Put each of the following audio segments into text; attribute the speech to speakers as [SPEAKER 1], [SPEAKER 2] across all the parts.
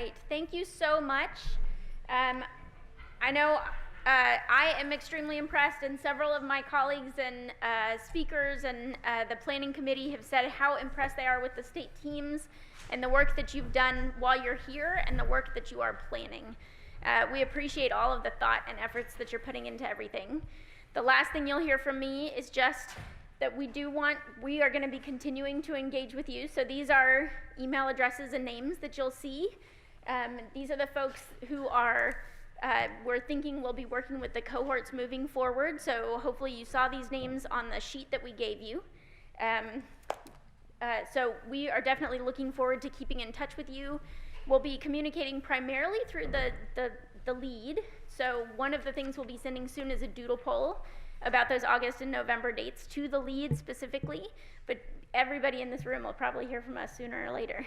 [SPEAKER 1] right, thank you so much. I know I am extremely impressed, and several of my colleagues and speakers and the planning committee have said how impressed they are with the state teams and the work that you've done while you're here and the work that you are planning. We appreciate all of the thought and efforts that you're putting into everything. The last thing you'll hear from me is just that we are going to be continuing to engage with you. So these are email addresses and names that you'll see. These are the folks who we're thinking will be working with the cohorts moving forward. So hopefully you saw these names on the sheet that we gave you. So we are definitely looking forward to keeping in touch with you. We'll be communicating primarily through the lead. So one of the things we'll be sending soon is a doodle poll about those August and November dates to the lead specifically, but everybody in this room will probably hear from us sooner or later.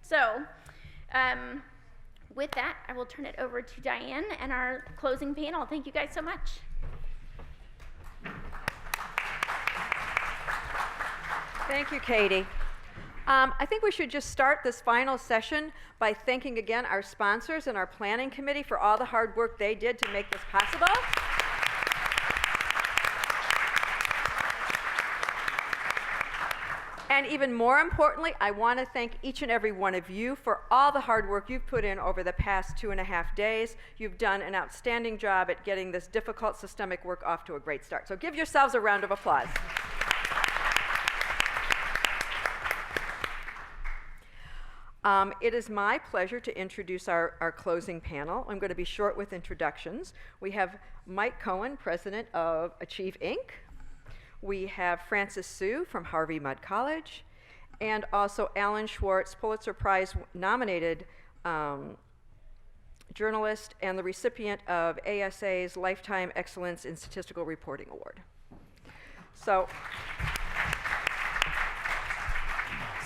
[SPEAKER 1] So with that, I will turn it over to Diane and our closing panel. Thank you guys so much.
[SPEAKER 2] Thank you, Katie. I think we should just start this final session by thanking again our sponsors and our planning committee for all the hard work they did to make this possible. And even more importantly, I want to thank each and every one of you for all the hard work you've put in over the past 2.5 days. You've done an outstanding job at getting this difficult systemic work off to a great start. So give yourselves a round of applause. It is my pleasure to introduce our closing panel. I'm going to be short with introductions. We have Mike Cohen, president of Achieve Inc. We have Frances Sue from Harvey Mudd College, and also Alan Schwarz, Pulitzer Prize nominated journalist and the recipient of ASA's Lifetime Excellence in Statistical Reporting Award. So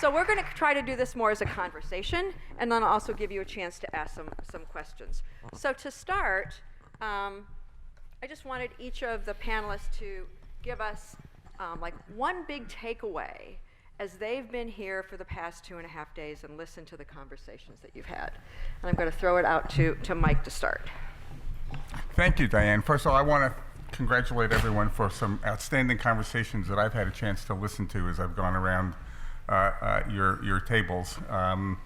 [SPEAKER 2] we're going to try to do this more as a conversation, and then I'll also give you a chance to ask some questions. So to start, I just wanted each of the panelists to give us like one big takeaway as they've been here for the past 2.5 days and listened to the conversations that you've had. And I'm going to throw it out to Mike to start.
[SPEAKER 3] Thank you, Diane. First of all, I want to congratulate everyone for some outstanding conversations that I've had a chance to listen to as I've gone around your tables. My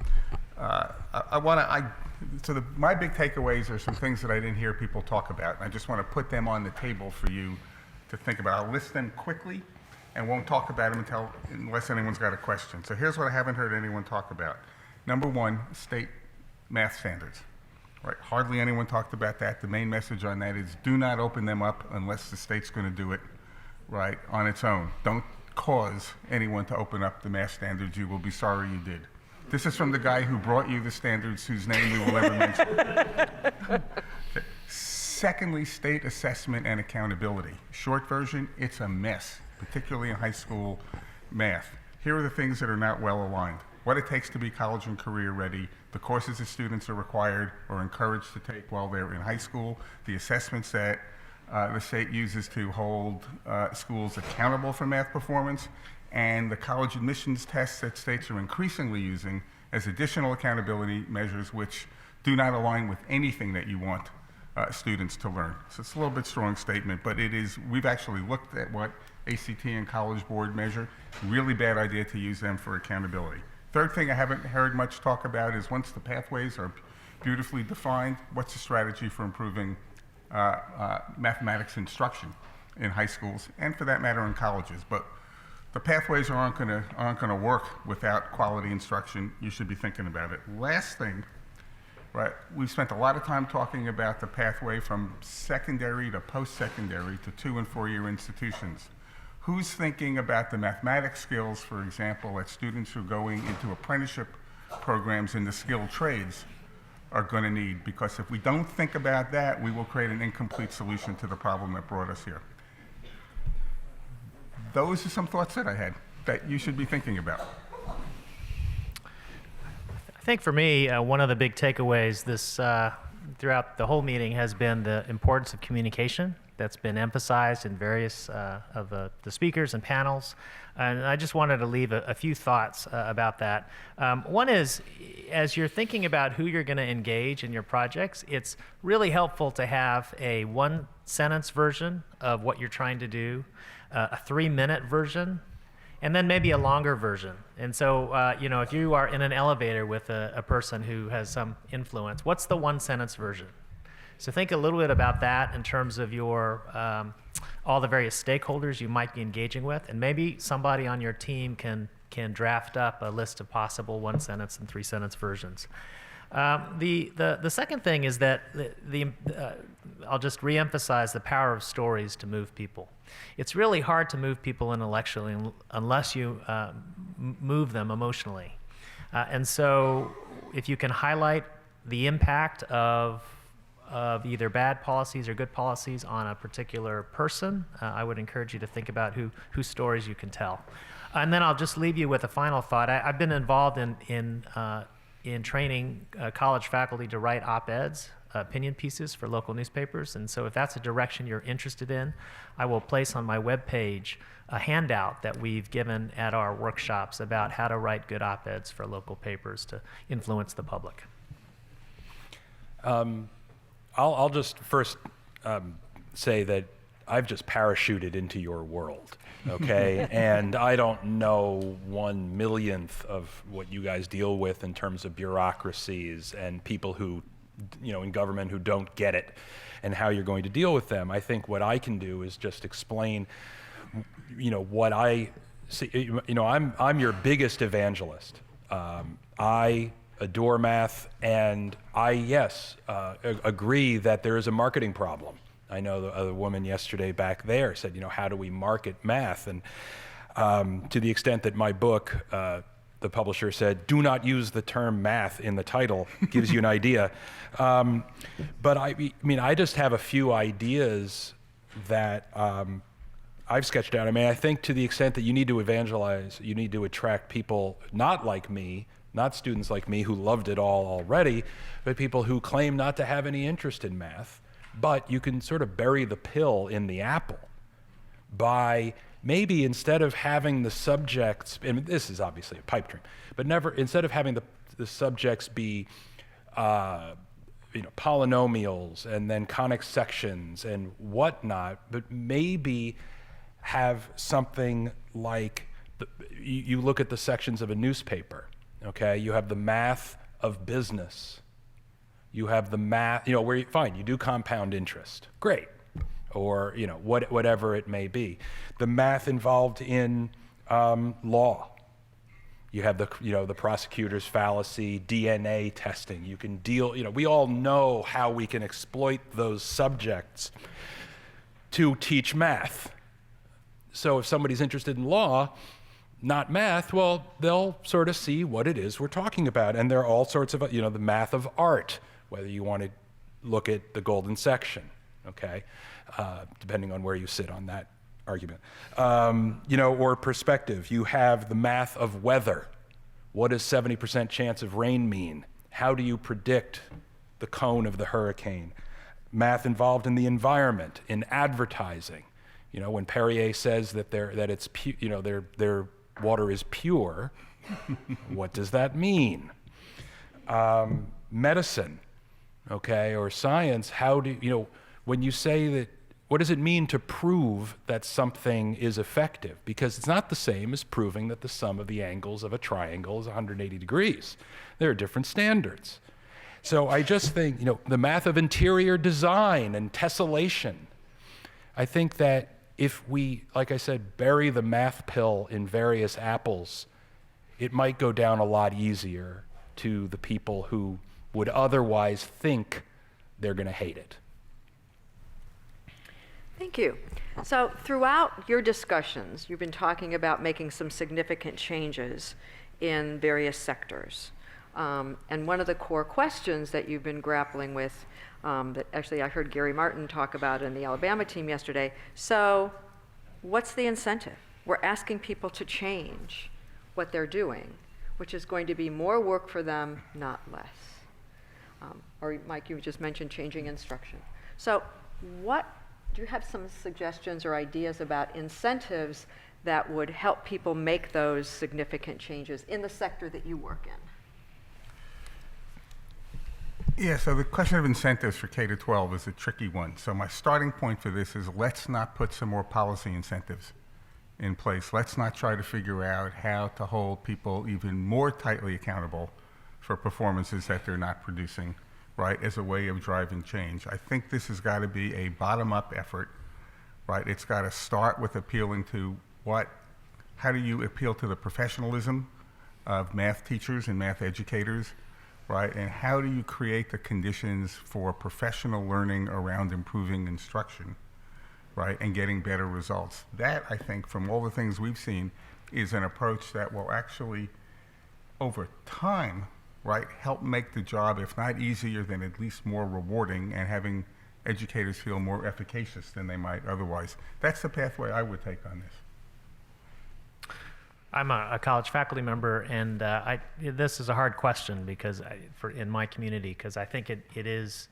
[SPEAKER 3] big takeaways are some things that I didn't hear people talk about, and I just want to put them on the table for you to think about. I'll list them quickly and won't talk about them unless anyone's got a question. So here's what I haven't heard anyone talk about. Number one, state math standards. Right? Hardly anyone talked about that. The main message on that is do not open them up unless the state's going to do it right on its own. Don't cause anyone to open up the math standards. You will be sorry you did. This is from the guy who brought you the standards, whose name we will never mention. Okay. Secondly, state assessment and accountability. Short version, it's a mess, particularly in high school math. Here are the things that are not well aligned. What it takes to be college and career ready, the courses that students are required or encouraged to take while they're in high school, the assessments that the state uses to hold schools accountable for math performance, and the college admissions tests that states are increasingly using as additional accountability measures which do not align with anything that you want students to learn. So it's a little bit strong statement, but it is, we've actually looked at what ACT and College Board measure. Really bad idea to use them for accountability. Third thing I haven't heard much talk about is once the pathways are beautifully defined, what's the strategy for improving mathematics instruction in high schools, and for that matter in colleges. But the pathways aren't going to work without quality instruction. You should be thinking about it. Last thing, right? We've spent a lot of time talking about the pathway from secondary to post-secondary to 2- and 4-year institutions. Who's thinking about the mathematics skills, for example, that students who are going into apprenticeship programs in the skilled trades are going to need? Because if we don't think about that, we will create an incomplete solution to the problem that brought us here. Those are some thoughts that I had that you should be thinking about.
[SPEAKER 4] I think for me, one of the big takeaways throughout the whole meeting has been the importance of communication that's been emphasized in various of the speakers and panels. And I just wanted to leave a few thoughts about that. One is, as you're thinking about who you're going to engage in your projects, it's really helpful to have a one-sentence version of what you're trying to do, a 3-minute version, and then maybe a longer version. And so, you know, if you are in an elevator with a person who has some influence, what's the one-sentence version? So think a little bit about that in terms of your all the various stakeholders you might be engaging with, and maybe somebody on your team can draft up a list of possible 1-sentence and 3-sentence versions. The second thing is that I'll just reemphasize the power of stories to move people. It's really hard to move people intellectually unless you move them emotionally. And so if you can highlight the impact of either bad policies or good policies on a particular person, I would encourage you to think about whose stories you can tell. And then I'll just leave you with a final thought. I've been involved in training college faculty to write op-eds, opinion pieces for local newspapers. And so if that's a direction you're interested in, I will place on my webpage a handout that we've given at our workshops about how to write good op-eds for local papers to influence the public.
[SPEAKER 5] I'll just first say that I've just parachuted into your world, okay? And I don't know 1/1,000,000th of what you guys deal with in terms of bureaucracies and people who, you know, in government who don't get it and how you're going to deal with them. I think what I can do is just explain, you know, what I see. You know, I'm your biggest evangelist. I adore math, and I, yes, agree that there is a marketing problem. I know the woman yesterday back there said, you know, how do we market math? And to the extent that my book, the publisher said, do not use the term math in the title, gives you an idea. But I mean, I just have a few ideas that I've sketched out. I mean, I think to the extent that you need to evangelize, you need to attract people not like me, not students like me who loved it all already, but people who claim not to have any interest in math. But you can sort of bury the pill in the apple by maybe instead of having the subjects, and this is obviously a pipe dream, but instead of having the subjects be you know, polynomials and then conic sections and whatnot, but maybe have something like, you look at the sections of a newspaper, okay? You have the math of business. You have the math, you know, where fine, you do compound interest, great, or you know, whatever it may be. The math involved in law. You have the prosecutor's fallacy, DNA testing. You can deal, you know, we all know how we can exploit those subjects to teach math. So if somebody's interested in law, not math, well, they'll sort of see what it is we're talking about. And there are all sorts of, you know, the math of art, whether you want to look at the golden section, okay, depending on where you sit on that argument. You know, or perspective. You have the math of weather. What does 70% chance of rain mean? How do you predict the cone of the hurricane? Math involved in the environment, in advertising. You know, when Perrier says that their water is pure, what does that mean? Medicine, okay, or science, how do you know, when you say that, what does it mean to prove that something is effective? Because it's not the same as proving that the sum of the angles of a triangle is 180 degrees. There are different standards. So I just think, you know, the math of interior design and tessellation, I think that if we, like I said, bury the math pill in various apples, it might go down a lot easier to the people who would otherwise think they're going to hate it.
[SPEAKER 2] Thank you. So throughout your discussions, you've been talking about making some significant changes in various sectors. And one of the core questions that you've been grappling with, that actually I heard Gary Martin talk about in the Alabama team yesterday. So what's the incentive? We're asking people to change what they're doing, which is going to be more work for them, not less. Or Mike, you just mentioned changing instruction. So do you have some suggestions or ideas about incentives that would help people make those significant changes in the sector that you work in?
[SPEAKER 3] Yeah, so the question of incentives for K to 12 is a tricky one. So my starting point for this is let's not put some more policy incentives in place. Let's not try to figure out how to hold people even more tightly accountable for performances that they're not producing, right, as a way of driving change. I think this has got to be a bottom-up effort, right? It's got to start with appealing to how do you appeal to the professionalism of math teachers and math educators, right? And how do you create the conditions for professional learning around improving instruction, right? And getting better results. That, I think, from all the things we've seen, is an approach that will actually, over time, right, help make the job, if not easier, then at least more rewarding, and having educators feel more efficacious than they might otherwise. That's the pathway I would take on this.
[SPEAKER 4] I'm a college faculty member, and this is a hard question because in my community, because I think it is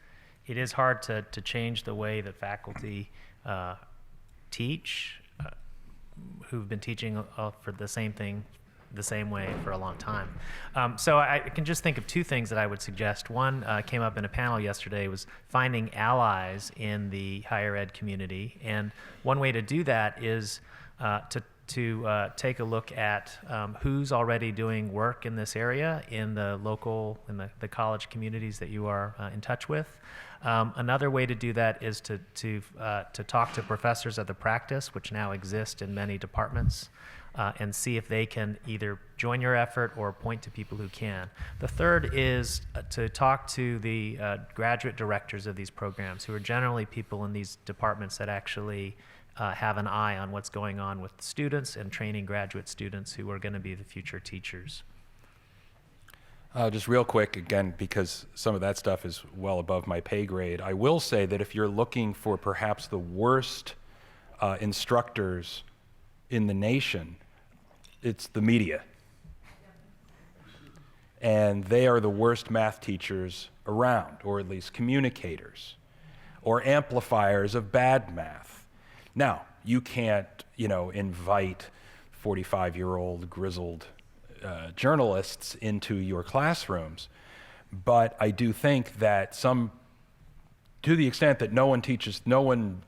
[SPEAKER 4] hard to change the way that faculty teach, who've been teaching for the same thing the same way for a long time. So I can just think of two things that I would suggest. One came up in a panel yesterday, was finding allies in the higher ed community, and one way to do that is to take a look at who's already doing work in this area in the local, in the college communities that you are in touch with. Another way to do that is to talk to professors of the practice, which now exist in many departments, and see if they can either join your effort or point to people who can. The third is to talk to the graduate directors of these programs, who are generally people in these departments that actually have an eye on what's going on with students and training graduate students who are going to be the future teachers.
[SPEAKER 5] Just real quick, again, because some of that stuff is well above my pay grade, I will say that if you're looking for perhaps the worst instructors in the nation, it's the media. And they are the worst math teachers around, or at least communicators, or amplifiers of bad math. Now, you can't, invite 45-year-old grizzled journalists into your classrooms, but I do think that to the extent that no one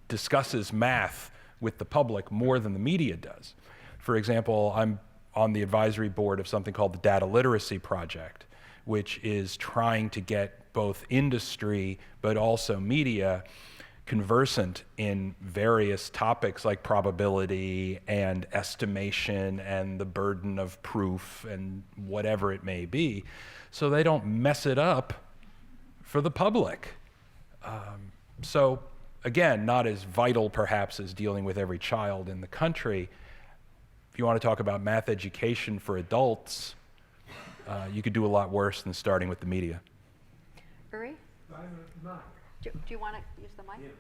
[SPEAKER 5] discusses math with the public more than the media does. For example, I'm on the advisory board of something called the Data Literacy Project, which is trying to get both industry but also media conversant in various topics like probability and estimation and the burden of proof and whatever it may be, so they don't mess it up for the public. So again, not as vital perhaps as dealing with every child in the country. If you want to talk about math education for adults, you could do a lot worse than starting with the media.
[SPEAKER 2] Uri? Do you want to use the mic?
[SPEAKER 6] Yeah.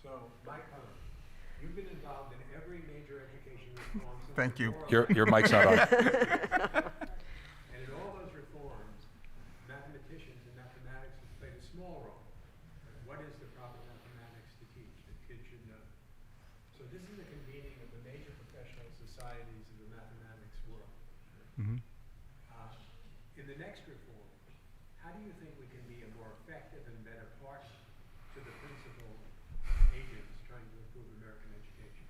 [SPEAKER 6] So, Mike, you've been involved in every major education reform.
[SPEAKER 3] Thank you.
[SPEAKER 5] Your mic's not on.
[SPEAKER 6] And in all those reforms, mathematicians and mathematics have played a small role. What is the proper mathematics to teach that kids should know? So this is the convening of the major professional societies of the mathematics world.
[SPEAKER 3] Mm-hmm.
[SPEAKER 6] In the next reform, how do you think we can be a more effective and better partner to the principal agents trying to improve American education?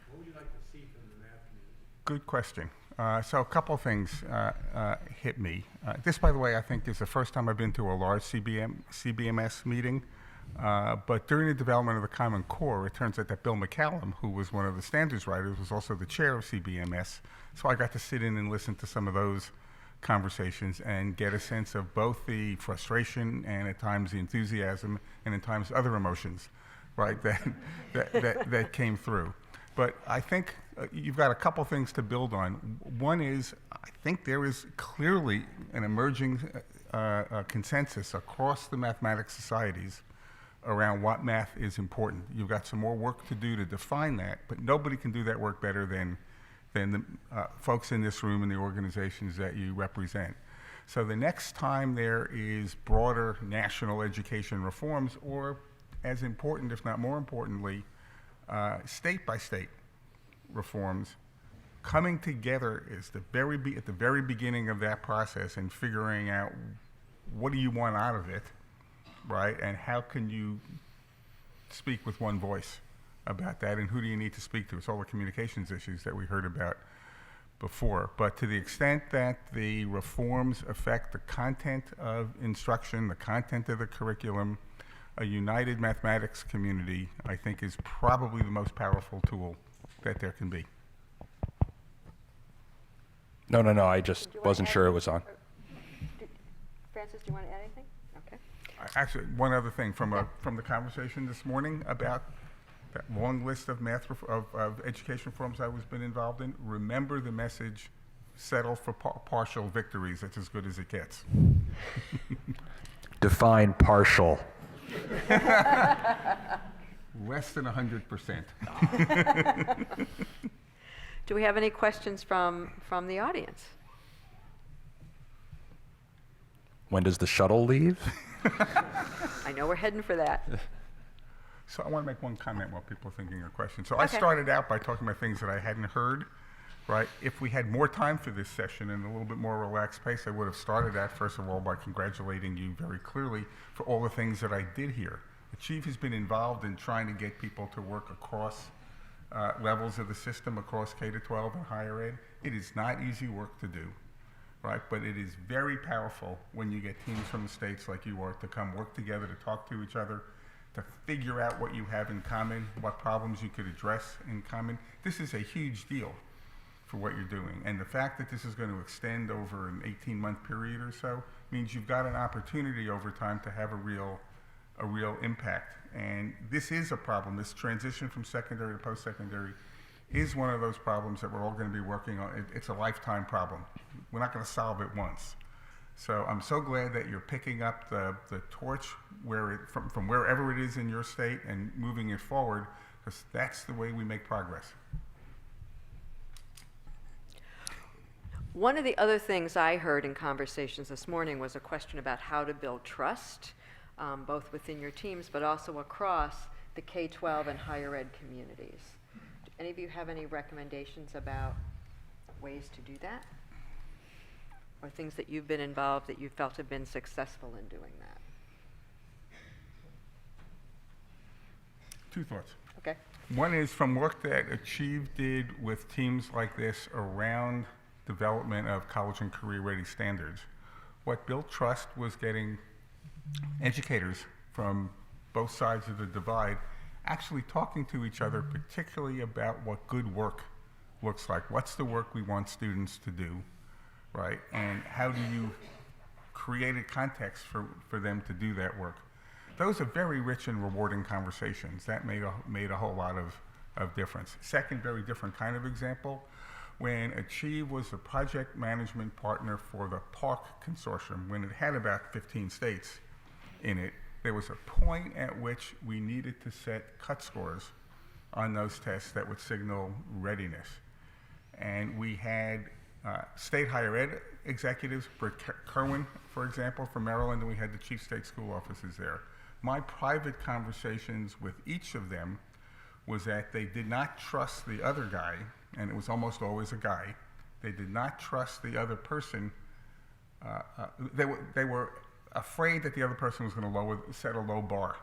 [SPEAKER 6] What would you like to see from the math community?
[SPEAKER 3] Good question. So a couple things hit me. This, by the way, I think is the first time I've been to a large CBMS meeting. But during the development of the Common Core, it turns out that Bill McCallum, who was one of the standards writers, was also the chair of CBMS. So I got to sit in and listen to some of those conversations and get a sense of both the frustration and at times the enthusiasm and at times other emotions, right, that came through. But I think you've got a couple things to build on. One is, I think there is clearly an emerging consensus across the mathematics societies around what math is important. You've got some more work to do to define that, but nobody can do that work better than the folks in this room and the organizations that you represent. So the next time there is broader national education reforms, or as important, if not more importantly, state by state reforms, coming together is at the very beginning of that process and figuring out what do you want out of it, right? And how can you speak with one voice about that, and who do you need to speak to? It's all the communications issues that we heard about before. But to the extent that the reforms affect the content of instruction, the content of the curriculum, a united mathematics community, I think, is probably the most powerful tool that there can be.
[SPEAKER 5] No, I just
[SPEAKER 2] Did you wanna
[SPEAKER 5] wasn't
[SPEAKER 2] add
[SPEAKER 5] sure it
[SPEAKER 2] anything?
[SPEAKER 5] was on.
[SPEAKER 2] Francis, do you want to add anything? Okay.
[SPEAKER 3] Actually, one other thing from the conversation this morning about that long list of of education reforms I was been involved in. Remember the message: settle for partial victories. That's as good as it gets.
[SPEAKER 5] Define partial.
[SPEAKER 3] Less than 100%.
[SPEAKER 2] Do we have any questions from the audience?
[SPEAKER 5] When does the shuttle leave?
[SPEAKER 2] I know we're heading for that.
[SPEAKER 3] So I want to make one comment while people are thinking of questions. So I
[SPEAKER 2] Okay.
[SPEAKER 3] started out by talking about things that I hadn't heard, right? If we had more time for this session and a little bit more relaxed pace, I would have started out, first of all, by congratulating you very clearly for all the things that I did hear. The chief has been involved in trying to get people to work across levels of the system, across K-12 and higher ed. It is not easy work to do, right? But it is very powerful when you get teams from the states like you are to come work together, to talk to each other, to figure out what you have in common, what problems you could address in common. This is a huge deal for what you're doing. And the fact that this is going to extend over an 18-month period or so means you've got an opportunity over time to have a real impact. And this is a problem. This transition from secondary to post-secondary is one of those problems that we're all going to be working on. It's a lifetime problem. We're not going to solve it once. So I'm so glad that you're picking up the torch from wherever it is in your state and moving it forward, because that's the way we make progress.
[SPEAKER 2] One of the other things I heard in conversations this morning was a question about how to build trust, both within your teams, but also across the K-12 and higher ed communities. Do any of you have any recommendations about ways to do that? Or things that you've been involved that you felt have been successful in doing that?
[SPEAKER 3] Two thoughts.
[SPEAKER 2] Okay.
[SPEAKER 3] One is from work that Achieve did with teams like this around development of college and career-ready standards. What built trust was getting educators from both sides of the divide actually talking to each other, particularly about what good work looks like. What's the work we want students to do, right? And how do you create a context for them to do that work? Those are very rich and rewarding conversations. That made a whole lot of difference. Second, very different kind of example, when Achieve was the project management partner for the PARC consortium, when it had about 15 states in it, there was a point at which we needed to set cut scores on those tests that would signal readiness. And we had state higher ed executives, Cohen, for example, from Maryland, and we had the chief state school officers there. My private conversations with each of them was that they did not trust the other guy, and it was almost always a guy. They did not trust the other person. They were afraid that the other person was going to set a low bar,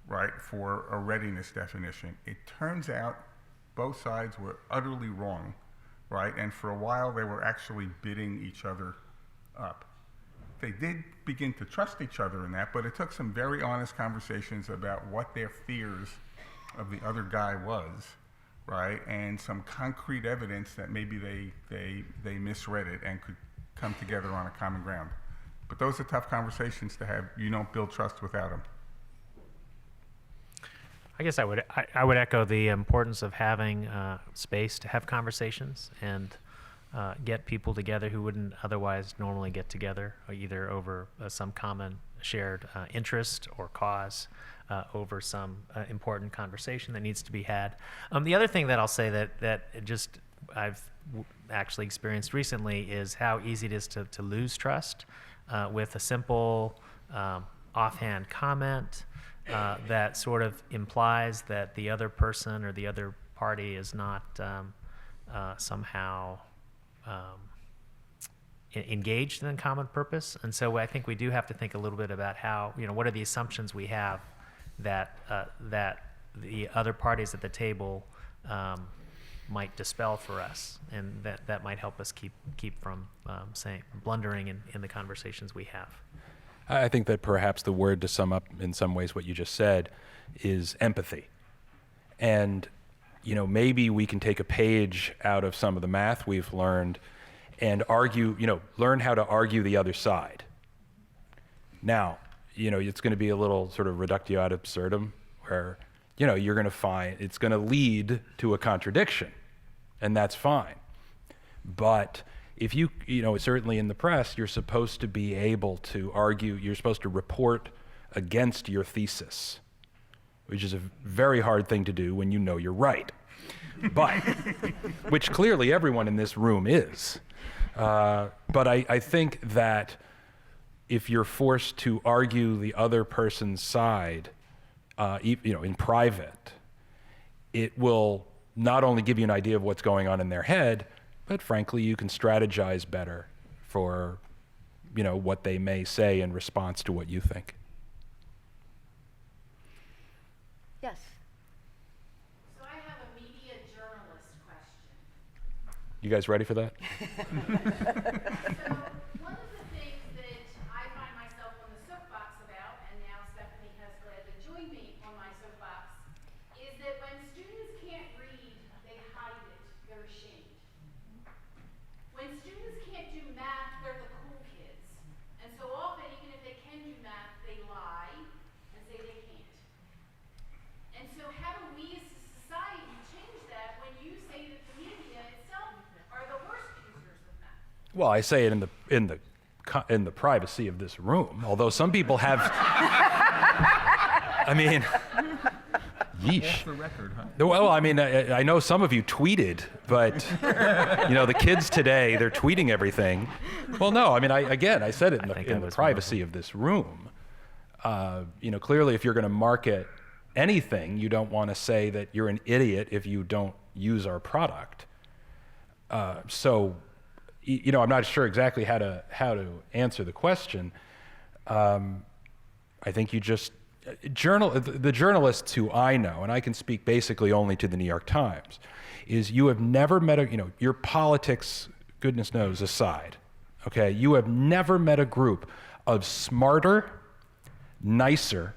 [SPEAKER 3] right, for a readiness definition. It turns out both sides were utterly wrong, right? And for a while, they were actually bidding each other up. They did begin to trust each other in that, but it took some very honest conversations about what their fears of the other guy was, right? And some concrete evidence that maybe they misread it and could come together on a common ground. But those are tough conversations to have. You don't build trust without them.
[SPEAKER 4] I guess I would echo the importance of having space to have conversations and get people together who wouldn't otherwise normally get together, either over some common shared interest or cause, over some important conversation that needs to be had. The other thing that I'll say that just I've actually experienced recently is how easy it is to lose trust with a simple offhand comment that sort of implies that the other person or the other party is not somehow engaged in a common purpose. And so I think we do have to think a little bit about how, what are the assumptions we have that that the other parties at the table might dispel for us, and that might help us keep from saying blundering in the conversations we have.
[SPEAKER 5] I think that perhaps the word to sum up in some ways what you just said is empathy. And maybe we can take a page out of some of the math we've learned and argue, learn how to argue the other side. Now, it's going to be a little sort of reductio ad absurdum where, you're going to find it's going to lead to a contradiction, and that's fine. But if you certainly in the press, you're supposed to be able to argue, you're supposed to report against your thesis, which is a very hard thing to do when you know you're right. But, which clearly everyone in this room is. But I think that if you're forced to argue the other person's side, in private, it will not only give you an idea of what's going on in their head, but frankly, you can strategize better for, what they may say in response to what you think.
[SPEAKER 2] Yes.
[SPEAKER 7] So I have a media journalist question.
[SPEAKER 5] You guys ready for that?
[SPEAKER 7] So one of the things that I find myself on the soapbox about, and now Stephanie has gladly joined me on my soapbox, is that when students can't read, they hide it. They're ashamed. When students can't do math, they're the cool kids. And so often, even if they can do math, they lie and say they can't. And so how do we as a society change that when you say that the media itself are the worst users of math?
[SPEAKER 5] Well, I say it in the privacy of this room, although some people have, I mean, yeesh.
[SPEAKER 3] Off the record, huh?
[SPEAKER 5] Well, I mean, I know some of you tweeted, but, the kids today, they're tweeting everything. Well, no, I mean, I said it in the privacy of this room. Clearly, if you're going to market anything, you don't want to say that you're an idiot if you don't use our product. So, I'm not sure exactly how to answer the question. I think you just the journalists who I know, and I can speak basically only to the New York Times, is you have never met your politics, goodness knows, aside, okay? You have never met a group of smarter, nicer,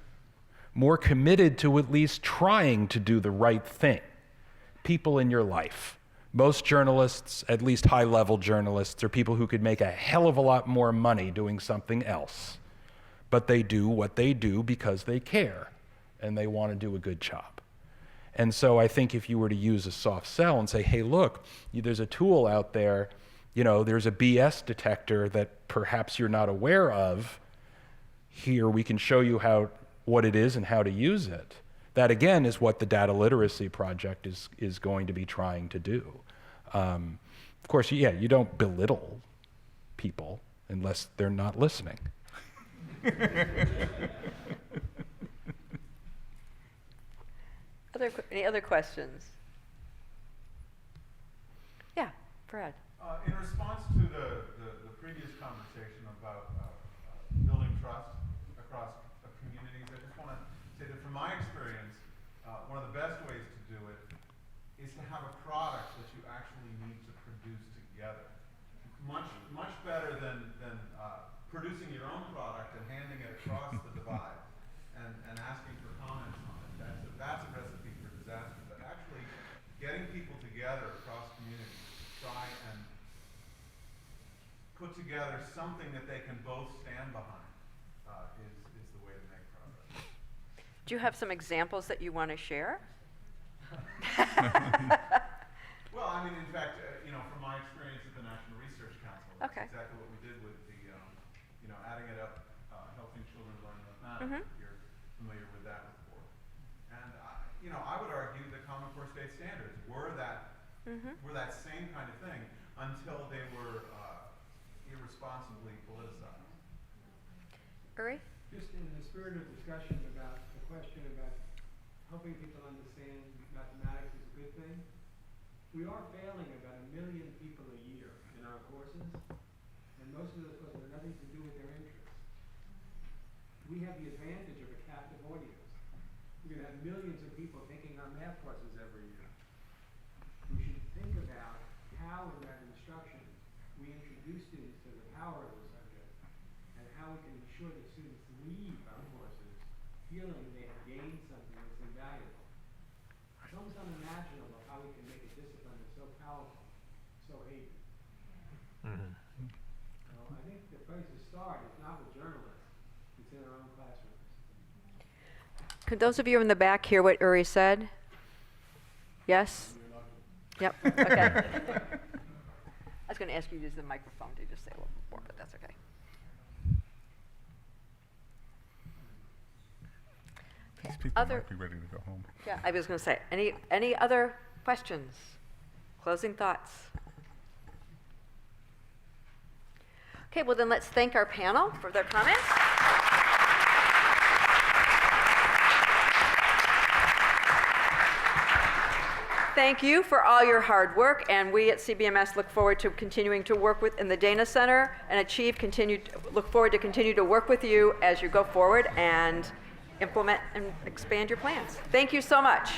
[SPEAKER 5] more committed to at least trying to do the right thing people in your life. Most journalists, at least high-level journalists, are people who could make a hell of a lot more money doing something else. But they do what they do because they care, and they want to do a good job. And so I think if you were to use a soft sell and say, hey, look, there's a tool out there, there's a BS detector that perhaps you're not aware of. Here, we can show you what it is and how to use it. That, again, is what the Data Literacy Project is going to be trying to do. Of course, you don't belittle people unless they're not listening.
[SPEAKER 2] Any other questions? Yeah, Brad.
[SPEAKER 8] In response to the previous conversation about building trust across communities, I just want to say that from my experience, one of the best ways to do it is to have a product that you actually need to produce together. Much better than producing your own product and handing it across the divide and asking for comments on it. That's a recipe for disaster. But actually getting people together across communities to try and put together something that they can both stand behind is the way to make progress.
[SPEAKER 2] Do you have some examples that you want to share?
[SPEAKER 8] Well, I mean, in fact, from my experience at the National Research Council, that's exactly what we did with the, adding it up, helping children learn mathematics. If you're familiar with that report. And, I would argue that Common Core state standards were that same kind of thing until they were irresponsibly politicized.
[SPEAKER 2] Uri?
[SPEAKER 6] Just in the spirit of discussion about the question about helping people understand mathematics is a good thing, We are failing about 1 million people a year in our courses, and most of those courses have nothing to do with their interests. We have the advantage of a captive audience. We're going to have millions of people taking our math courses every year. We should think about how in that instruction we introduce students to the power of the subject and how we can ensure that students leave our courses feeling they have gained something that's invaluable. It's almost unimaginable how we can make a discipline that's so powerful, so hated. So I think the place to start is not with journalists, it's in our own classrooms.
[SPEAKER 2] Could those of you in the back hear what Uri said? Yes? Yep, okay. I was going to ask you to use the microphone to just say a little bit more, but that's okay.
[SPEAKER 3] These people
[SPEAKER 2] Other-
[SPEAKER 3] might be ready to go home.
[SPEAKER 2] Yeah, I was going to say, any other questions? Closing thoughts? Okay, well then let's thank our panel for their comments. Thank you for all your hard work, and we at CBMS look forward to continuing to work with in the Dana Center and look forward to continue to work with you as you go forward and implement and expand your plans. Thank you so much.